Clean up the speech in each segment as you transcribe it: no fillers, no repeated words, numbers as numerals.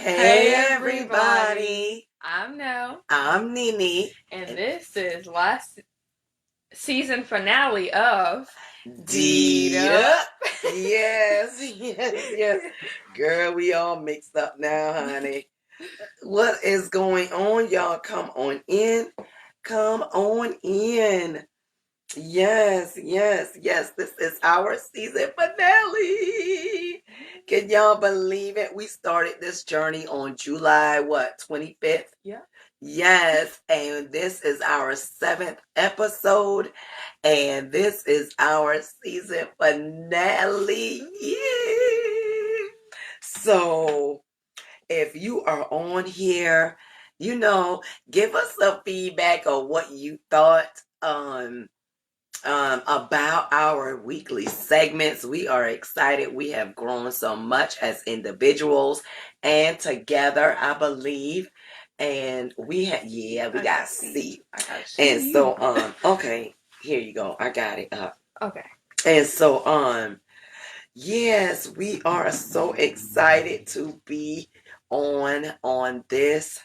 Hey everybody, I'm Nell, I'm Nene. and this is last season finale of Deed Dita. Up. Yes, yes. Girl, we all mixed up now, honey. What is going on, y'all? Come on in. Come on in. Yes. This is our season finale. Can y'all believe it? We started this journey on July, 25th? Yeah. Yes, and this is our seventh episode, and this is our season finale. Yeah. So, if you are on here, give us some feedback on what you thought about our weekly segments. We are excited. We have grown so much as individuals and together, I believe. And we got C. I got C. And so, okay, here you go. I got it up. Okay. And so, yes, we are so excited to be on this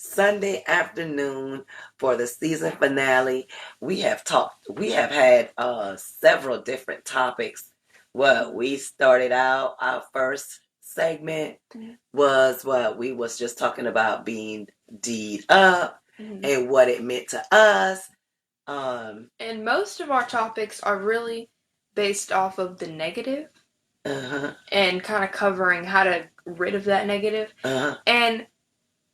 Sunday afternoon for the season finale. We have had several different topics. We started out, our first segment was we was just talking about being deed up and what it meant to us. And most of our topics are really based off of the negative and kind of covering how to rid of that negative. And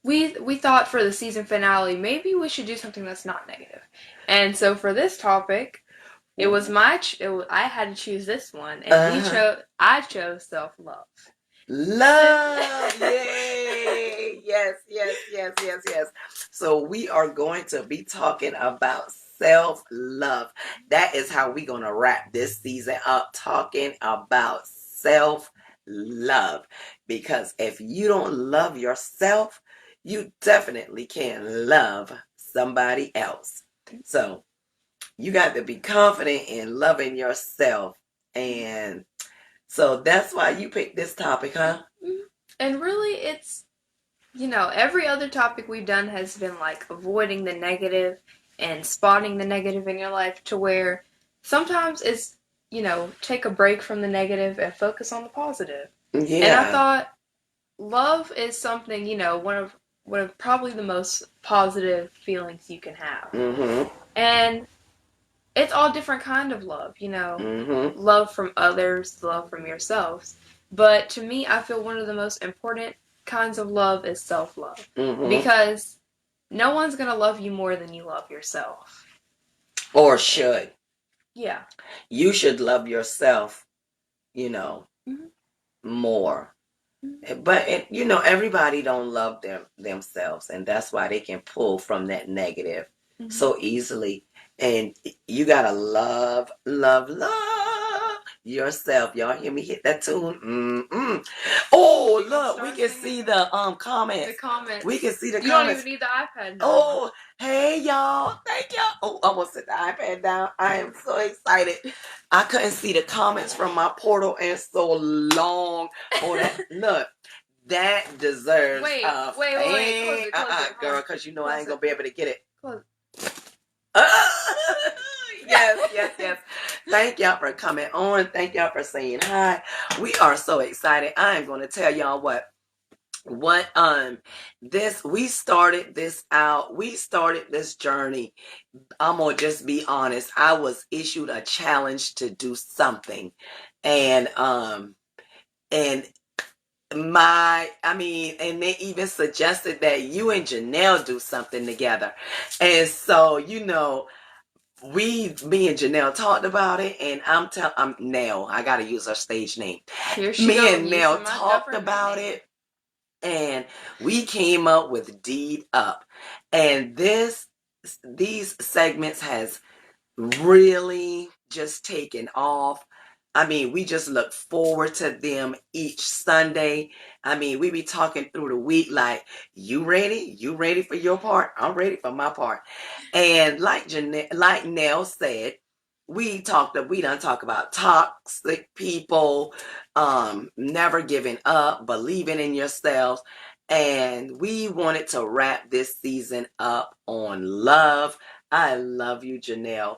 we thought for the season finale, maybe we should do something that's not negative. And so for this topic, it was I had to choose this one, and I chose self-love. Love, yay! Yes. So we are going to be talking about self-love. That is how we're going to wrap this season up, talking about self-love. Because if you don't love yourself, you definitely can't love somebody else. So you got to be confident in loving yourself. And so that's why you picked this topic, huh? And really, it's, every other topic we've done has been like avoiding the negative and spotting the negative in your life, to where sometimes it's, take a break from the negative and focus on the positive. Yeah. And I thought love is something, one of probably the most positive feelings you can have. And it's all different kind of love, love from others, love from yourselves. But to me, I feel one of the most important kinds of love is self-love. Because no one's going to love you more than you love yourself. Or should. Yeah. You should love yourself, more. But, everybody don't love themselves, and that's why they can pull from that negative so easily. And you gotta love yourself. Y'all hear me hit that tune? Oh, look, we can see the comments. The comments. We can see the comments. You don't even need the iPad now. Oh, hey y'all. Thank y'all. Oh, I almost set the iPad down. I am so excited. I couldn't see the comments from my portal in so long. Oh, look. That deserves wait, close it, girl, because I ain't gonna be able to get it. Close. Yes. Thank y'all for coming on. Thank y'all for saying hi. We are so excited. I am going to tell y'all what we started this out. We started this journey. I'm gonna just be honest. I was issued a challenge to do something, and and they even suggested that you and Janelle do something together. And so, me and Janelle talked about it, and I'm Nell. I gotta use her stage name. Me and Nell talked about it, and we came up with Deed Up. And these segments has really just taken off. We just look forward to them each Sunday. We be talking through the week like, you ready? You ready for your part? I'm ready for my part. And like Nell said, we done talk about toxic people, never giving up, believing in yourself. And we wanted to wrap this season up on love. I love you, Janelle.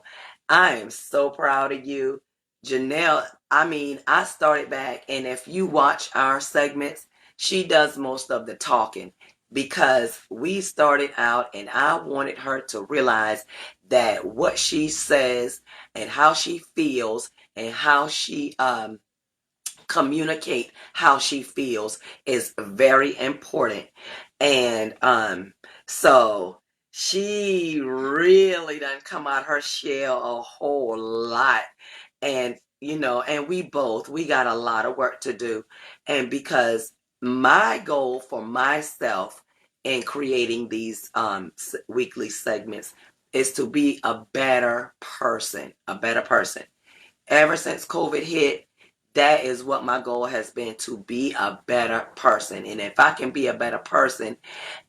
I am so proud of you. Janelle, I mean, I started back, and if you watch our segments, she does most of the talking because we started out and I wanted her to realize that what she says and how she feels and how she communicate how she feels is very important. And so she really done come out her shell a whole lot. And and we got a lot of work to do. And because my goal for myself in creating these weekly segments is to be a better person, ever since COVID hit. That is what my goal has been, to be a better person. And if I can be a better person,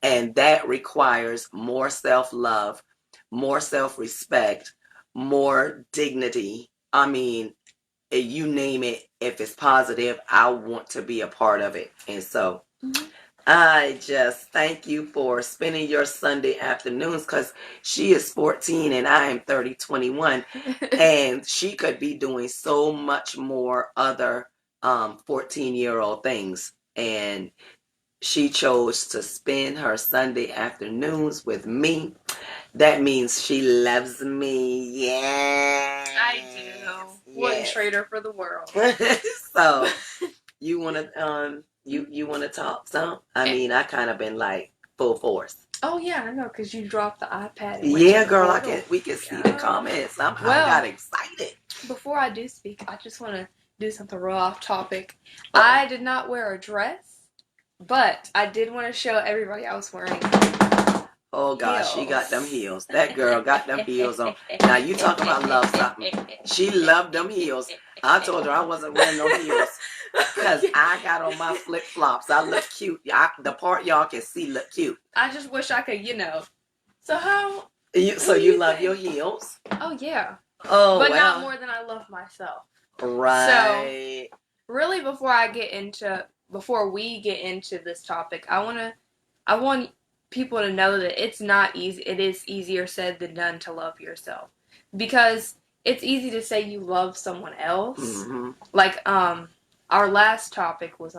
and that requires more self-love, more self-respect, more dignity. I mean, you name it, if it's positive, I want to be a part of it. And so I just thank you for spending your Sunday afternoons, because she is 14 and I am 21, and she could be doing so much more other 14-year-old things. And she chose to spend her Sunday afternoons with me. That means she loves me. Yeah. I do. Wouldn't trade her for the world. So you wanna talk some? I mean, I kind of been like full force. Oh yeah, I know, because you dropped the iPad. Yeah, girl, we can see the comments. I got excited. Before I do speak, I just want to do something real off topic. I did not wear a dress, but I did want to show everybody I was wearing. Oh gosh, she got them heels. That girl got them heels on. Now you talk about love something. She loved them heels. I told her I wasn't wearing no heels because I got on my flip flops. I look cute. The part y'all can see look cute. I just wish I could, So how? You love your heels? Oh yeah. Oh, but not more than I love myself. Right. So really, before we get into this topic, I want people to know that it's not easy. It is easier said than done to love yourself, because it's easy to say you love someone else. Mm-hmm. Like our last topic was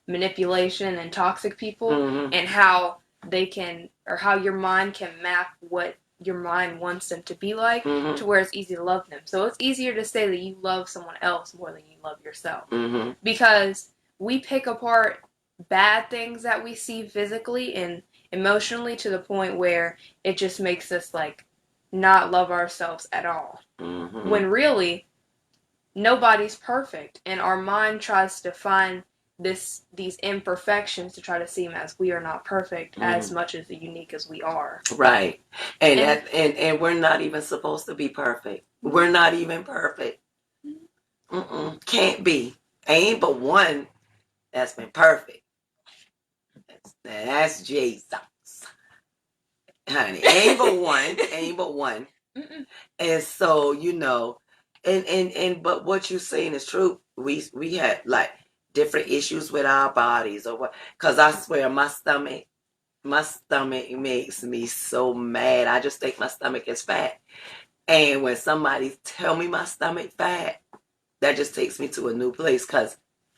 manipulation and toxic people, and how they can, or how your mind can map what your mind wants them to be like, to where it's easy to love them. So it's easier to say that you love someone else more than you love yourself, because we pick apart bad things that we see physically and emotionally to the point where it just makes us like not love ourselves at all, when really nobody's perfect, and our mind tries to find these imperfections to try to seem as we are not perfect, as much as unique as we are. Right. And we're not even supposed to be perfect. We're not even perfect. Can't be. Ain't but one that's been perfect. That's Jesus. Honey, ain't but one. And so, but what you're saying is true. We had like different issues with our bodies, or what, because I swear my stomach makes me so mad. I just think my stomach is fat. And when somebody tell me my stomach fat, that just takes me to a new place, because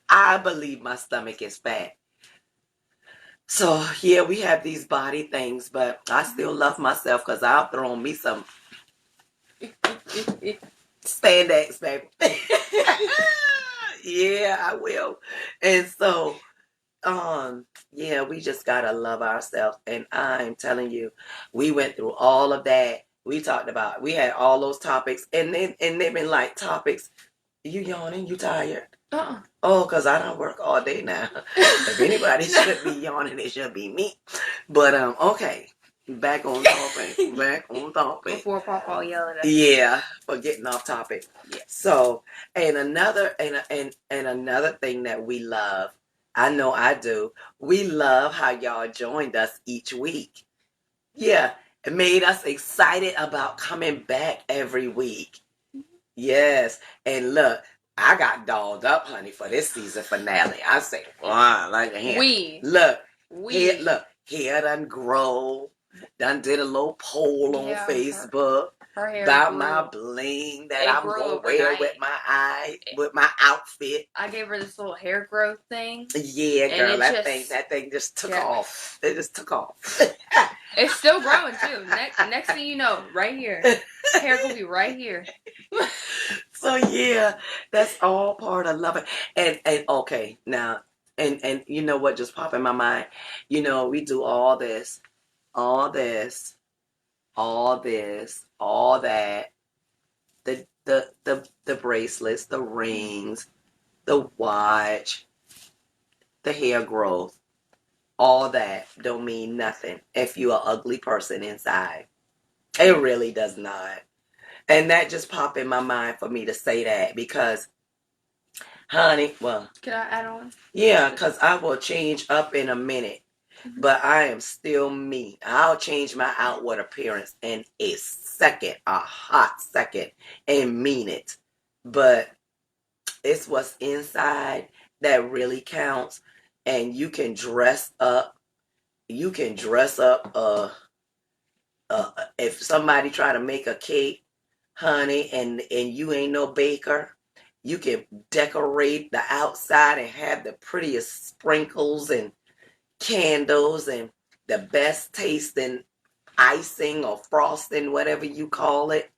I believe my stomach is fat. So yeah, we have these body things, but I still love myself, because I'll throw on me some spandex, baby. Yeah, I will. And so yeah, we just gotta love ourselves. And I'm telling you, we went through all of that. We had all those topics, and they've been like topics. You yawning? You tired? Oh, because I don't work all day now. If anybody should be yawning, it should be me. But okay, back on topic. Before Papa yell at us. Yeah, for getting off topic. Yeah. So, and another thing that we love, I know I do, we love how y'all joined us each week. Yeah, it made us excited about coming back every week. Yes, and look, I got dolled up, honey, for this season finale. I say, wow, like a hand. We. Look, Hair, look, hair done grow. Done did a little poll on Yeah, Facebook her hair about my grew. bling that It I'm grew gonna wear with overnight. with my outfit. I gave her this little hair growth thing, Yeah, and girl, it that thing just took yeah. off. It just took off. It's still growing too. Next thing you know, right here, hair will be right here. So yeah, that's all part of loving. And okay, now and you know what just popped in my mind? You know, we do all this, all this, all this, all that. The bracelets, the rings, the watch, the hair growth, all that don't mean nothing if you're an ugly person inside. It really does not. And that just popped in my mind for me to say that because, honey, well, Can I add on? yeah, because I will change up in a minute, but I am still me. I'll change my outward appearance in a second, a hot second, and mean it. But it's what's inside that really counts. And you can dress up. You can dress up. If somebody try to make a cake, honey, and you ain't no baker, you can decorate the outside and have the prettiest sprinkles and candles and the best tasting icing or frosting, whatever you call it.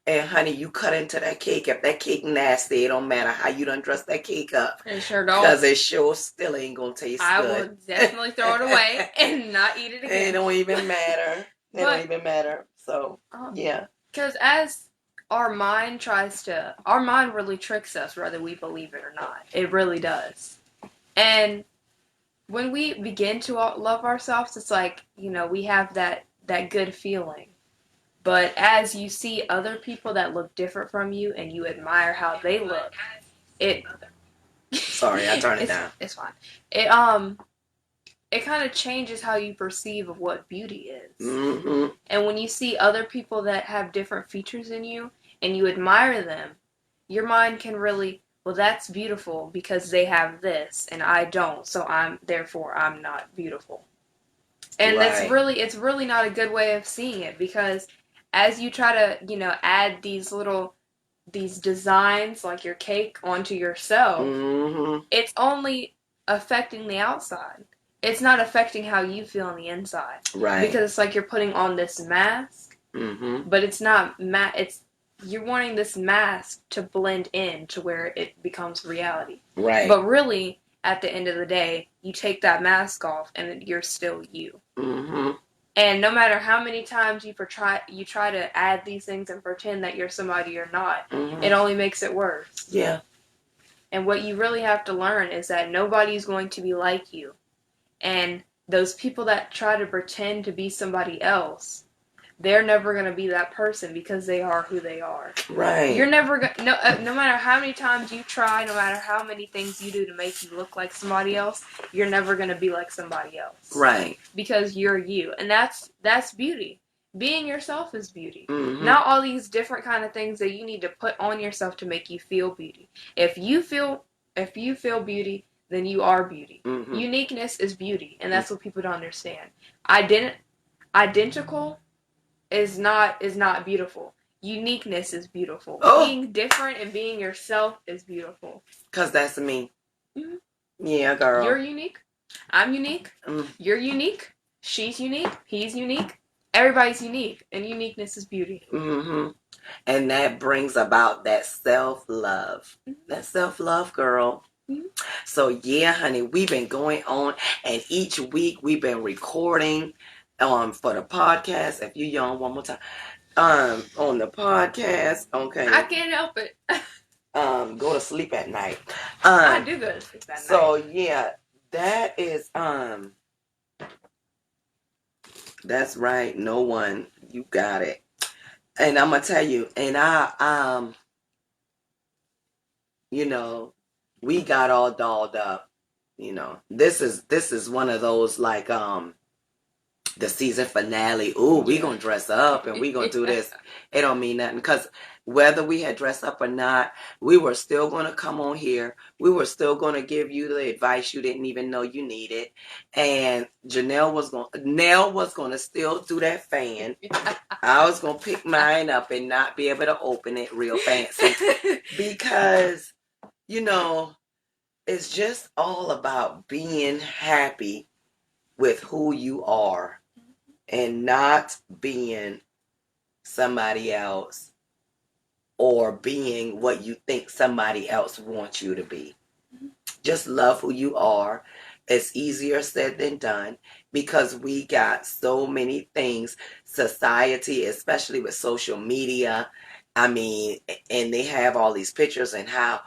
And honey, you cut into that cake. If that cake nasty, it don't matter how you done dress that cake up. It sure don't. Because it sure still ain't gonna taste I good. will definitely throw it away and not eat it again. It don't even matter. Don't even matter. So yeah. Because as our mind really tricks us whether we believe it or not. It really does. And when we begin to love ourselves, it's like, we have that good feeling. But as you see other people that look different from you and you admire how they look, Sorry, I turned it down. It's fine. It kind of changes how you perceive of what beauty is. Mm-hmm. And when you see other people that have different features in you and you admire them, your mind can really, well, that's beautiful because they have this and I don't, so I'm not beautiful. And right. it's really not a good way of seeing it, because as you try to, add these designs like your cake onto yourself, mm-hmm. It's only affecting the outside. It's not affecting how you feel on the inside. Right. Because it's like you're putting on this mask, mm-hmm. but it's not you're wanting this mask to blend in to where it becomes reality. Right. But really, at the end of the day, you take that mask off and you're still you. Mm-hmm. And no matter how many times you try to add these things and pretend that you're somebody you're not, mm-hmm. it only makes it worse. Yeah. And what you really have to learn is that nobody's going to be like you. And those people that try to pretend to be somebody else, they're never going to be that person because they are who they are. Right. You're never going to, no matter how many times you try, no matter how many things you do to make you look like somebody else, you're never going to be like somebody else. Right. Because you're you. And that's beauty. Being yourself is beauty. Mm-hmm. Not all these different kind of things that you need to put on yourself to make you feel beauty. If you feel beauty, then you are beauty. Mm-hmm. Uniqueness is beauty, and that's what people don't understand. Identical is not beautiful. Uniqueness is beautiful. Oh. Being different and being yourself is beautiful. 'Cause that's me. Mm-hmm. Yeah, girl. You're unique. I'm unique. You're unique. She's unique. He's unique. Everybody's unique, and uniqueness is beauty. Mm-hmm. And that brings about that self-love. Mm-hmm. That self-love, girl. Mm-hmm. So, yeah, honey, we've been going on, and each week we've been recording for the podcast. If you yawn one more time. On the podcast, okay. I can't help it. Go to sleep at night. I do go to sleep at night. So, yeah, that is, that's right. No one. You got it. And I'm gonna tell you, and we got all dolled up. This is one of those like the season finale. Ooh, we gonna dress up and we gonna do this. It don't mean nothing, because whether we had dressed up or not, we were still going to come on here. We were still going to give you the advice you didn't even know you needed. And Nell was going to still do that fan. I was going to pick mine up and not be able to open it real fancy because, you know, it's just all about being happy with who you are and not being somebody else or being what you think somebody else wants you to be. Just love who you are. It's easier said than done because we got so many things, society, especially with social media. I mean, and they have all these pictures and how,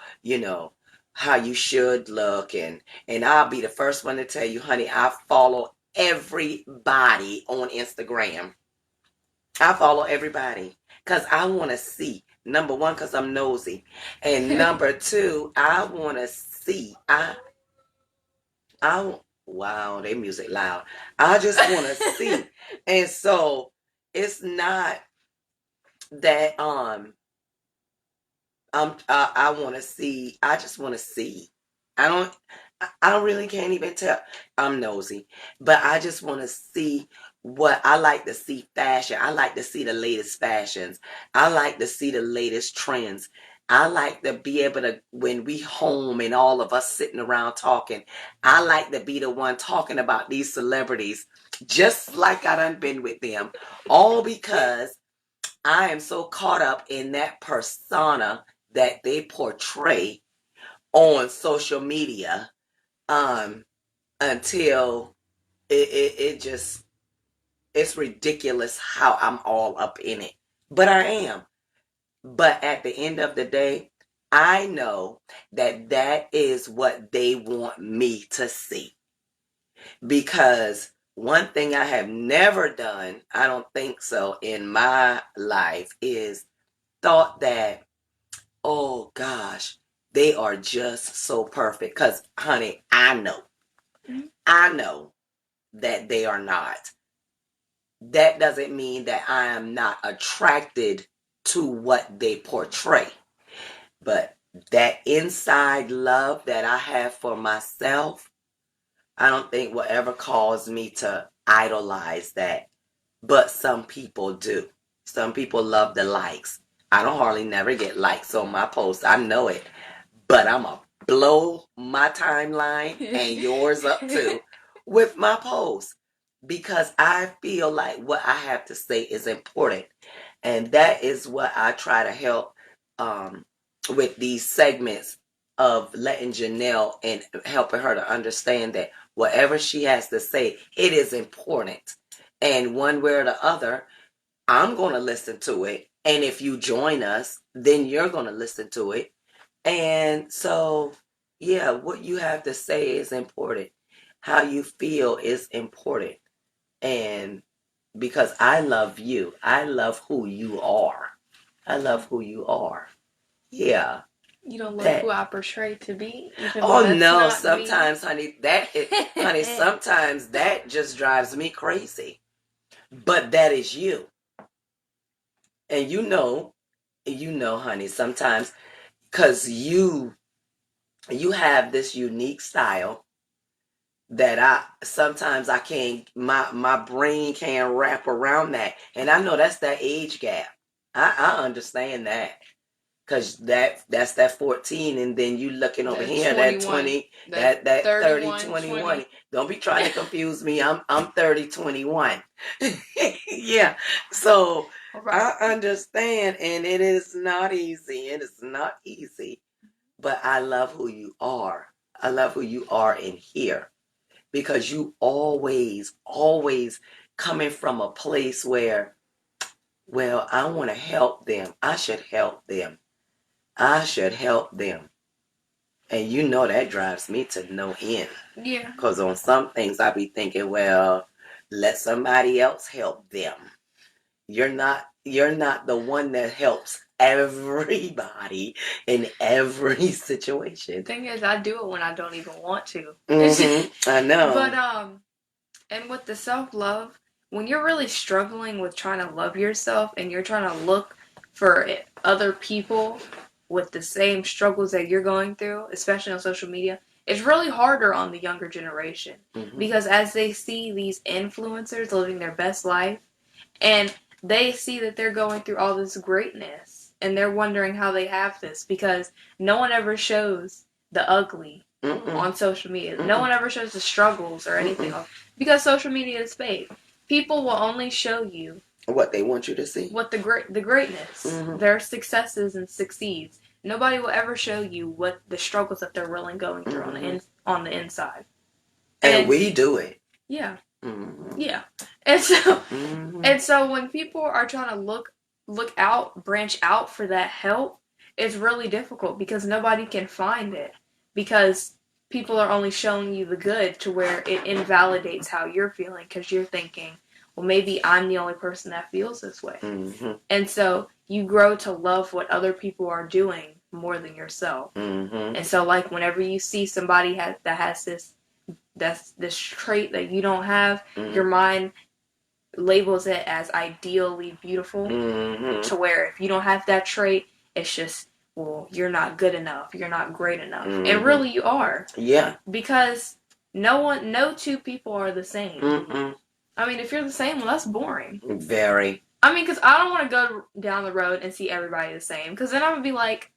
how you should look. And I'll be the first one to tell you, honey, I follow everybody on Instagram. I follow everybody because I want to see. Number one, because I'm nosy. And number two, I want to see. Wow, their music loud. I just want to see. And so it's not that I want to see. I just want to see. I don't really can't even tell. I'm nosy, but I just want to see what I like to see fashion. I like to see the latest fashions. I like to see the latest trends. I like to be able to, when we home and all of us sitting around talking, I like to be the one talking about these celebrities just like I done been with them. All because I am so caught up in that persona that they portray on social media until it just, it's ridiculous how I'm all up in it. But I am. But at the end of the day, I know that that is what they want me to see. Because one thing I have never done, I don't think so, in my life is thought that, oh gosh, they are just so perfect. Because, honey, I know that they are not. That doesn't mean that I am not attracted to what they portray. But that inside love that I have for myself, I don't think will ever cause me to idolize that. But some people do. Some people love the likes. I don't hardly never get likes on my posts. I know it. But I'm going to blow my timeline and yours up too with my posts. Because I feel like what I have to say is important. And that is what I try to help with these segments of letting Janelle and helping her to understand that whatever she has to say, it is important. And one way or the other, I'm going to listen to it. And if you join us, then you're going to listen to it. And so, yeah, what you have to say is important. How you feel is important. And because I love you, I love who you are. I love who you are. Yeah. You don't love who I portray to be? Oh no, sometimes, honey, sometimes that just drives me crazy. But that is you. And you know, honey, sometimes because you have this unique style that I can't, my brain can't wrap around that. And I know that's that age gap. I understand that. Because that's that 14, and then you looking over here, 21, that 20, that 30, 21. 20. Don't be trying to confuse me. I'm 30, 21. Yeah. So right. I understand, and it is not easy. It is not easy. But I love who you are. I love who you are in here. Because you always coming from a place where, well, I want to help them. I should help them. I should help them. And you know that drives me to no end. Yeah. Because on some things I be thinking, well, let somebody else help them. You're not the one that helps everybody in every situation. The thing is, I do it when I don't even want to. Mm-hmm. I know. But and with the self-love, when you're really struggling with trying to love yourself and you're trying to look for other people with the same struggles that you're going through, especially on social media, it's really harder on the younger generation. Because as they see these influencers living their best life, and they see that they're going through all this greatness, and they're wondering how they have this, because no one ever shows the ugly on social media. No one ever shows the struggles or anything else, because social media is fake. People will only show you what they want you to see, what the greatness, their successes and succeeds. Nobody will ever show you what the struggles that they're really going through on the inside. And we do it. Yeah. Yeah. And so when people are trying to look out, branch out for that help, it's really difficult because nobody can find it, because people are only showing you the good, to where it invalidates how you're feeling, because you're thinking, well, maybe I'm the only person that feels this way. And so you grow to love what other people are doing more than yourself. And so, like, whenever you see somebody that has this trait that you don't have, your mind labels it as ideally beautiful, to where if you don't have that trait, it's just, well, you're not good enough, you're not great enough. And really you are. Yeah. Because no two people are the same. I mean, if you're the same, well, that's boring. Very. I mean, because I don't want to go down the road and see everybody the same, because then I'm going to be like,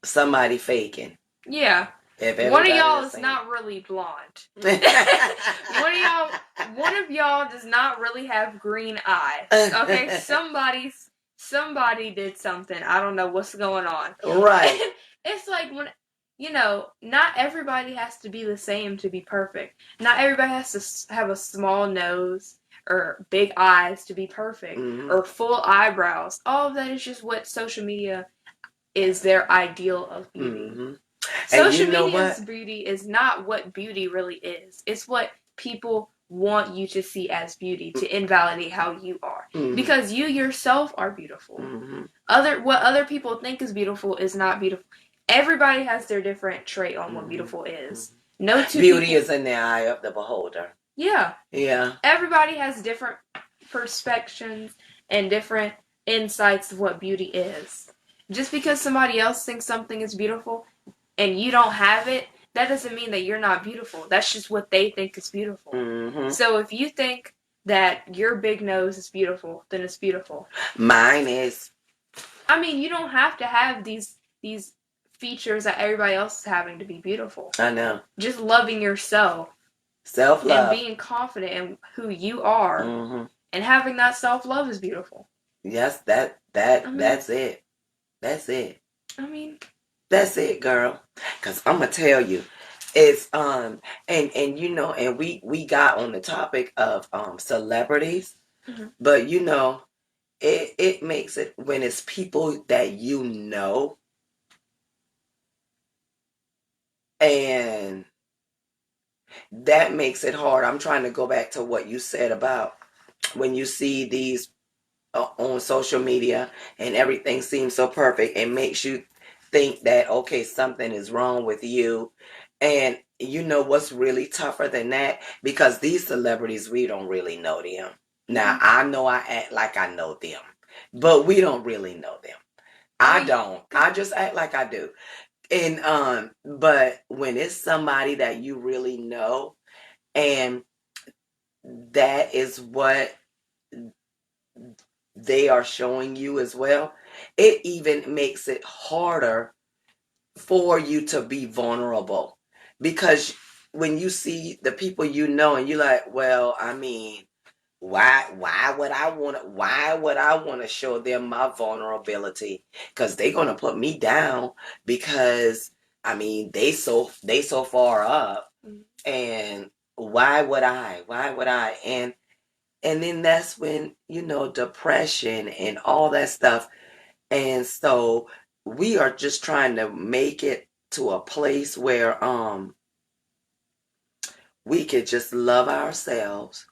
somebody faking. Yeah. One of y'all is not really blonde. One of y'all does not really have green eyes. Okay, somebody did something. I don't know what's going on. Right. And it's like, when, not everybody has to be the same to be perfect. Not everybody has to have a small nose or big eyes to be perfect, or full eyebrows. All of that is just what social media is, their ideal of beauty. Social media's beauty is not what beauty really is. It's what people want you to see as beauty, to invalidate how you are. Because you yourself are beautiful. What other people think is beautiful is not beautiful. Everybody has their different trait on what beautiful is. No two beauty people, is in the eye of the beholder. Yeah. Yeah. Everybody has different perspectives and different insights of what beauty is. Just because somebody else thinks something is beautiful and you don't have it, that doesn't mean that you're not beautiful. That's just what they think is beautiful. So if you think that your big nose is beautiful, then it's beautiful. Mine is. I mean, you don't have to have these features that everybody else is having to be beautiful. I know. Just loving yourself. Self-love. And being confident in who you are. And having that self-love is beautiful. Yes, that's it. That's it. I mean, that's it, girl. Cause I'm gonna tell you, it's and we got on the topic of celebrities, but it makes it when it's people that and that makes it hard. I'm trying to go back to what you said about when you see these on social media and everything seems so perfect, it makes you think that, okay, something is wrong with you. And what's really tougher than that? Because these celebrities, we don't really know them. Now, I know I act like I know them, but we don't really know them. I don't. I just act like I do. And but when it's somebody that you really know, and that is what they are showing you as well, it even makes it harder for you to be vulnerable. Because when you see the people and you're like, well, I mean, why would I want to show them my vulnerability? Because they're gonna put me down, because I mean they so far up, and why would I? And then that's when depression and all that stuff. And so we are just trying to make it to a place where we could just love ourselves.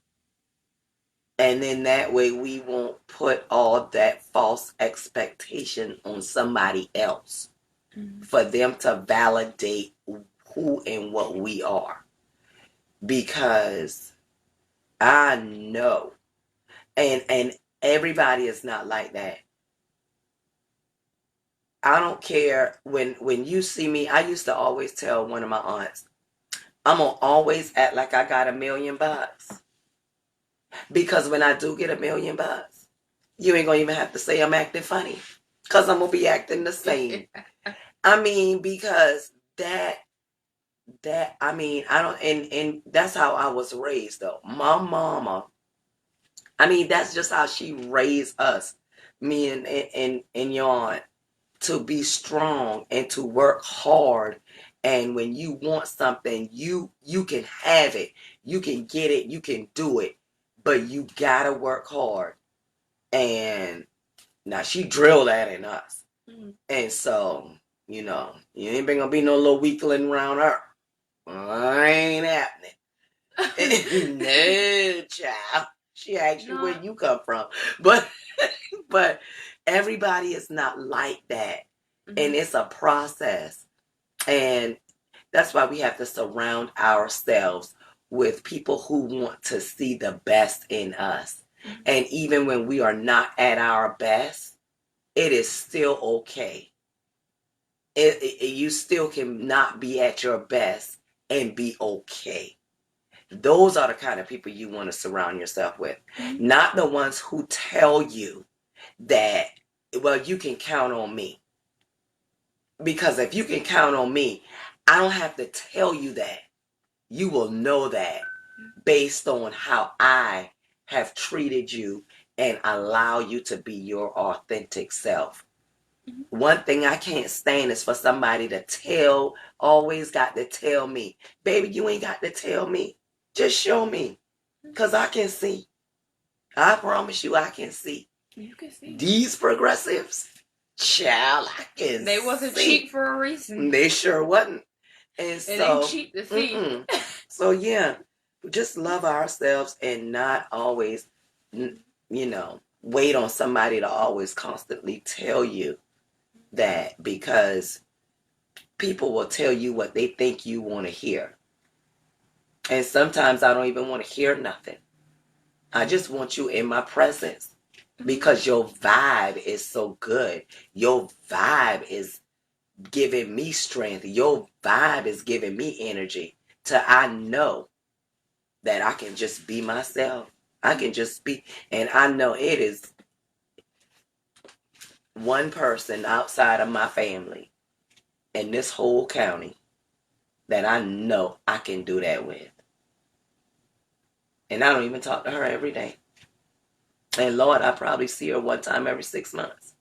And then that way we won't put all that false expectation on somebody else for them to validate who and what we are. Because I know, and everybody is not like that. I don't care when you see me. I used to always tell one of my aunts, I'm gonna always act like I got $1,000,000. Because when I do get $1,000,000, you ain't gonna even have to say I'm acting funny. Cause I'm gonna be acting the same. I mean, because that I mean, I don't and that's how I was raised though. My mama, I mean, that's just how she raised us, me and your aunt, to be strong and to work hard. And when you want something, you can have it, you can get it, you can do it, but you gotta work hard. And now she drilled that in us. And so, you ain't been gonna be no little weakling around her. Ain't happening. No, child. She asked you where you come from. But but everybody is not like that. And it's a process. And that's why we have to surround ourselves with people who want to see the best in us. And even when we are not at our best, it is still okay. You still can not be at your best and be okay. Those are the kind of people you want to surround yourself with. Not the ones who tell you that, well, you can count on me. Because if you can count on me, I don't have to tell you that. You will know that based on how I have treated you and allow you to be your authentic self. One thing I can't stand is for somebody to always got to tell me. Baby, you ain't got to tell me. Just show me. Because I can see. I promise you I can see. You can see. These progressives, child, I can They wasn't see. cheap for a reason. They sure wasn't. And it so, ain't cheap to see. So yeah, just love ourselves and not always, wait on somebody to always constantly tell you that, because people will tell you what they think you want to hear. And sometimes I don't even want to hear nothing. I just want you in my presence because your vibe is so good. Your vibe is giving me strength. Your vibe is giving me energy I know that I can just be myself. I can just be, and I know it is one person outside of my family in this whole county that I know I can do that with. And I don't even talk to her every day. And Lord, I probably see her one time every 6 months.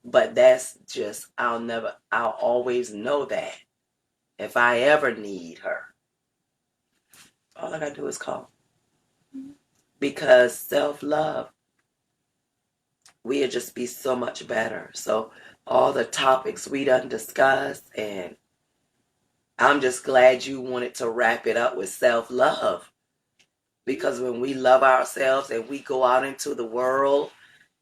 But that's just, I'll always know that if I ever need her, all I gotta do is call. Because self-love, we'll just be so much better. So all the topics we done discussed, and I'm just glad you wanted to wrap it up with self-love. Because when we love ourselves and we go out into the world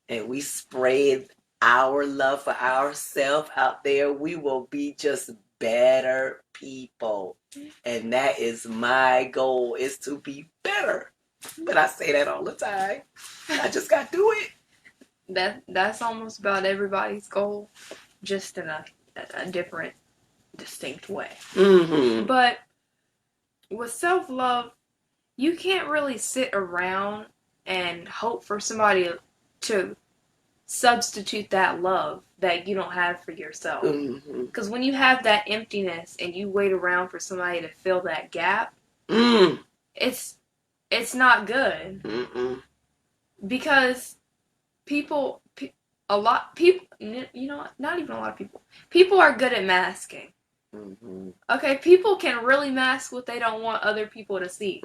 and we spread our love for ourselves out there, we will be just better people. And that is my goal, is to be better. But I say that all the time. I just got to do it. That's almost about everybody's goal, just in a different, distinct way. But with self-love, you can't really sit around and hope for somebody to substitute that love that you don't have for yourself. Because when you have that emptiness and you wait around for somebody to fill that gap, it's not good. Because not even a lot of people are good at masking. Okay, people can really mask what they don't want other people to see.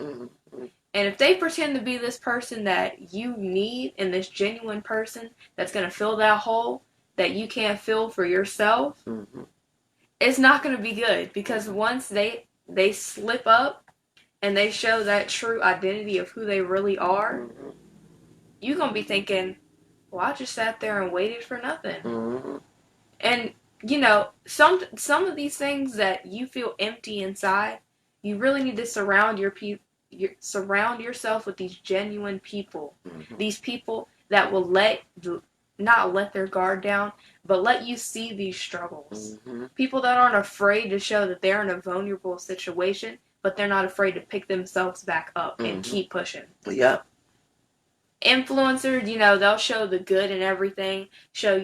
And if they pretend to be this person that you need, and this genuine person that's going to fill that hole that you can't fill for yourself, it's not going to be good. Because once they slip up and they show that true identity of who they really are, you're going to be thinking, well, I just sat there and waited for nothing. And, some of these things that you feel empty inside, you really need to surround yourself with these genuine people. These people that will not let their guard down, but let you see these struggles. Mm-hmm. People that aren't afraid to show that they're in a vulnerable situation, but they're not afraid to pick themselves back up and keep pushing. Yep. Influencers, they'll show the good in everything, show,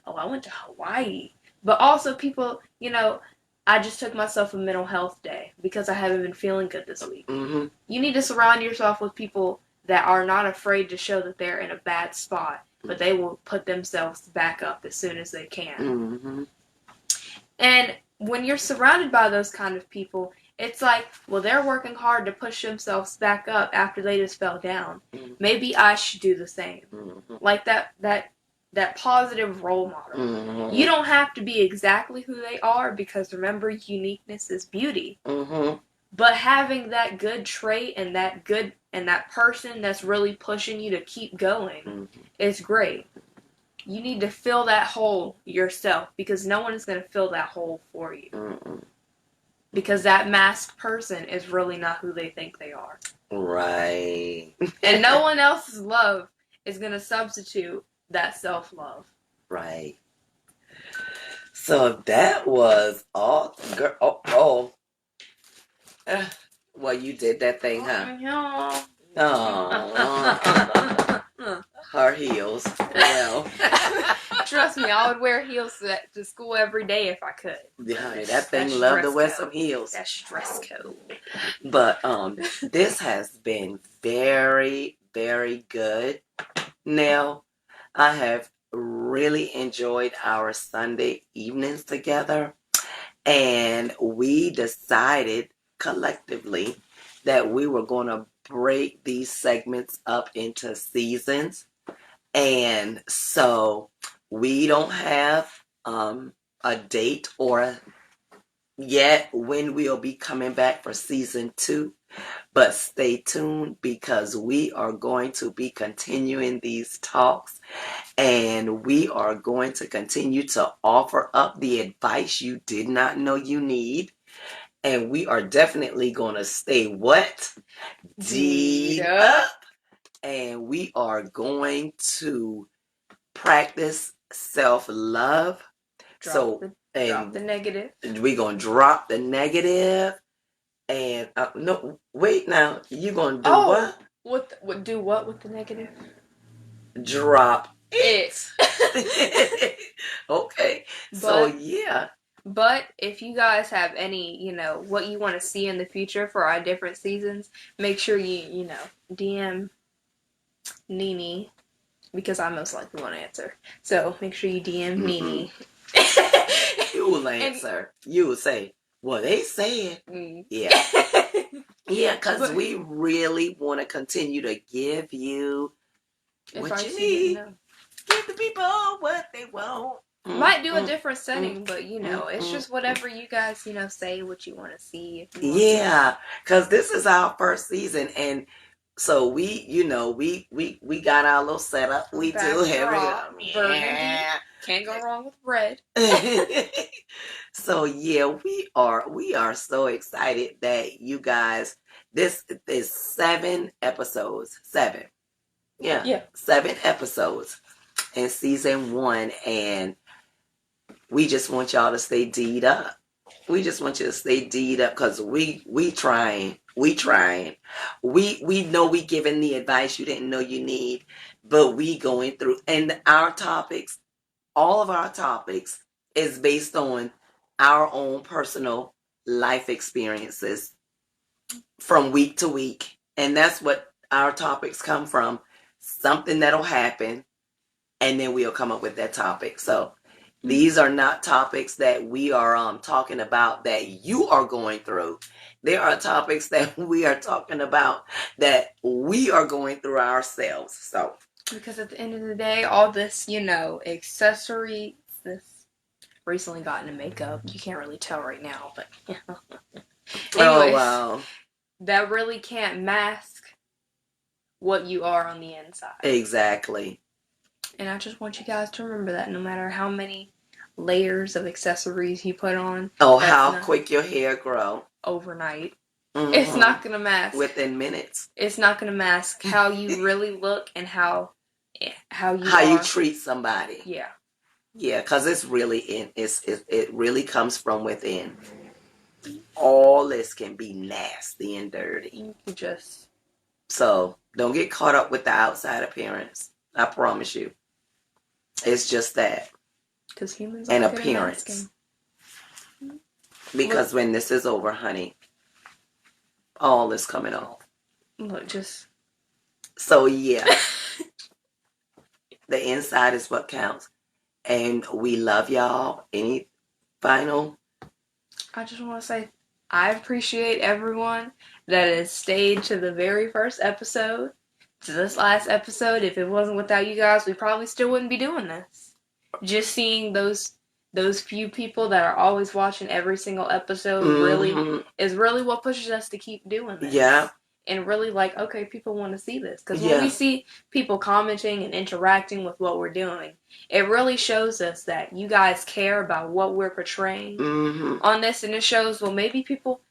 oh, I went to Hawaii. But also people, I just took myself a mental health day because I haven't been feeling good this week. Mm-hmm. You need to surround yourself with people that are not afraid to show that they're in a bad spot, but they will put themselves back up as soon as they can. Mm-hmm. And when you're surrounded by those kind of people, it's like, well, they're working hard to push themselves back up after they just fell down. Mm-hmm. Maybe I should do the same. Mm-hmm. Like that positive role model. Mm-hmm. You don't have to be exactly who they are because remember, uniqueness is beauty. Mm-hmm. But having that good trait and that person that's really pushing you to keep going is great. You need to fill that hole yourself because no one is going to fill that hole for you. Mm-hmm. Because that masked person is really not who they think they are. Right. And no one else's love is going to substitute that self-love. Right. So that was all. Girl, well, you did that thing, huh? Oh. Her heels. Well. Trust me, I would wear heels to school every day if I could. Yeah, that thing loved to wear some heels. That's dress code. But this has been very, very good. Now, I have really enjoyed our Sunday evenings together, and we decided collectively that we were going to break these segments up into seasons. And so we don't have a date or yet when we'll be coming back for season 2, but stay tuned because we are going to be continuing these talks and we are going to continue to offer up the advice you did not know you need. And we are definitely going to stay what? D'd up. And we are going to practice self-love. Drop the negative. We're going to drop the negative. And no, wait now. You're going to do what? Do what with the negative? Drop it. Okay. Yeah. But if you guys have any, what you want to see in the future for our different seasons, make sure you DM Nene, because I most likely won't answer. So make sure you DM Nene. You will answer. You will say, well, they said. Yeah. Yeah, because we really want to continue to give you what you need. Give the people what they want. Might do a different setting, but it's just whatever you guys, say what you want to see. Yeah, because this is our first season, and so we got our little setup. We do every burgundy. Can't go wrong with red. So yeah, we are so excited that you guys. This is 7 episodes. 7. Yeah. 7 episodes in season 1, and we just want y'all to stay D'd up. We just want you to stay D'd up because we trying. We know we giving the advice you didn't know you need, but we going through, and our topics, all of our topics is based on our own personal life experiences from week to week. And that's what our topics come from. Something that'll happen, and then we'll come up with that topic. So these are not topics that we are talking about that you are going through. There are topics that we are talking about that we are going through ourselves. So because at the end of the day, all this, accessories, this recently got into makeup. You can't really tell right now, but anyways, wow. That really can't mask what you are on the inside. Exactly. And I just want you guys to remember that no matter how many layers of accessories you put on. Oh, how quick your hair grow. Overnight. Mm-hmm. It's not going to mask. Within minutes. It's not going to mask how you really look and how how you how you are. treat somebody. Yeah. Yeah, because it's really it really comes from within. All this can be nasty and dirty. You can just. So don't get caught up with the outside appearance. I promise you. It's just that. Because humans An are good at appearance. masking. Because when this is over, honey, all is coming off. Look, just. So yeah. The inside is what counts. And we love y'all. Any final? I just want to say I appreciate everyone that has stayed to the very first episode, to this last episode. If it wasn't without you guys, we probably still wouldn't be doing this. Just seeing those few people that are always watching every single episode really is really what pushes us to keep doing this. Yeah. And really like, okay, people want to see this. Because when we see people commenting and interacting with what we're doing, it really shows us that you guys care about what we're portraying on this. And it shows, well, maybe people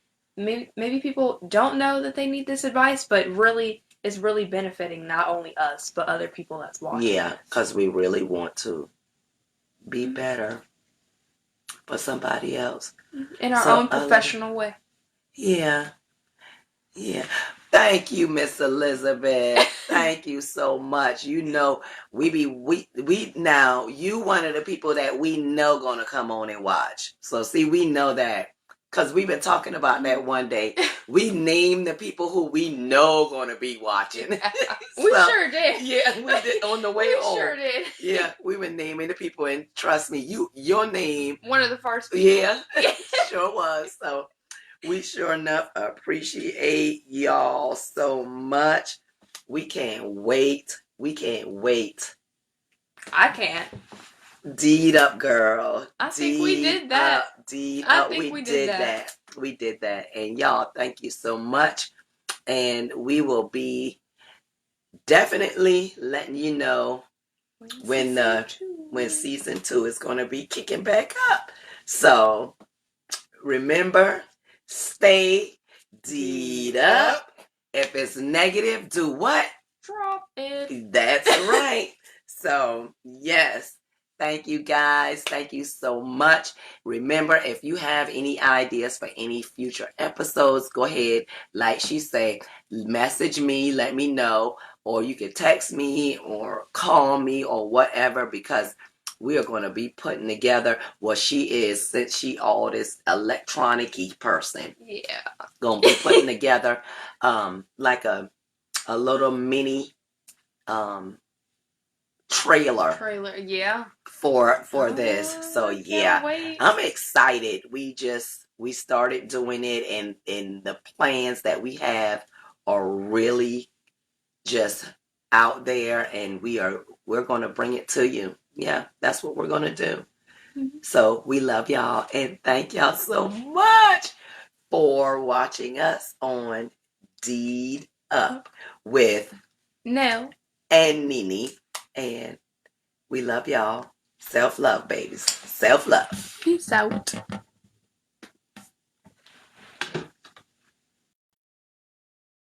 don't know that they need this advice, but really, it's really benefiting not only us, but other people that's watching. Yeah, because we really want to be better for somebody else. In our own professional way. Yeah. Yeah. Thank you, Miss Elizabeth. Thank you so much. You know, we now, you one of the people that we know gonna come on and watch. So see, we know that. Because we've been talking about that one day. We named the people who we know gonna be watching. We sure did. Yeah, we did on the way home. We sure did. Yeah, we were naming the people, and trust me, your name. One of the first people. Yeah, sure was. So we sure enough appreciate y'all so much. We can't wait. We can't wait. I can't. Deed up, girl. I think we did that. Deed up. We did that. We did that. And y'all, thank you so much. And we will be definitely letting you know when season 2 is going to be kicking back up. So remember, stay deed up. If it's negative, do what? Drop it. That's right. So, yes. Thank you, guys. Thank you so much. Remember, if you have any ideas for any future episodes, go ahead. Like she said, message me, let me know. Or you can text me or call me or whatever, because we are going to be putting together what she is, since she all this electronic-y person. Yeah. Going to be putting together like a little mini trailer, yeah, for this. So yeah, I'm excited. We started doing it, and the plans that we have are really just out there, and we're going to bring it to you. Yeah, that's what we're going to do. So we love y'all, and thank y'all so much for watching us on Deed Up with Nell and Nene. And we love y'all. Self-love, babies. Self-love. Peace out.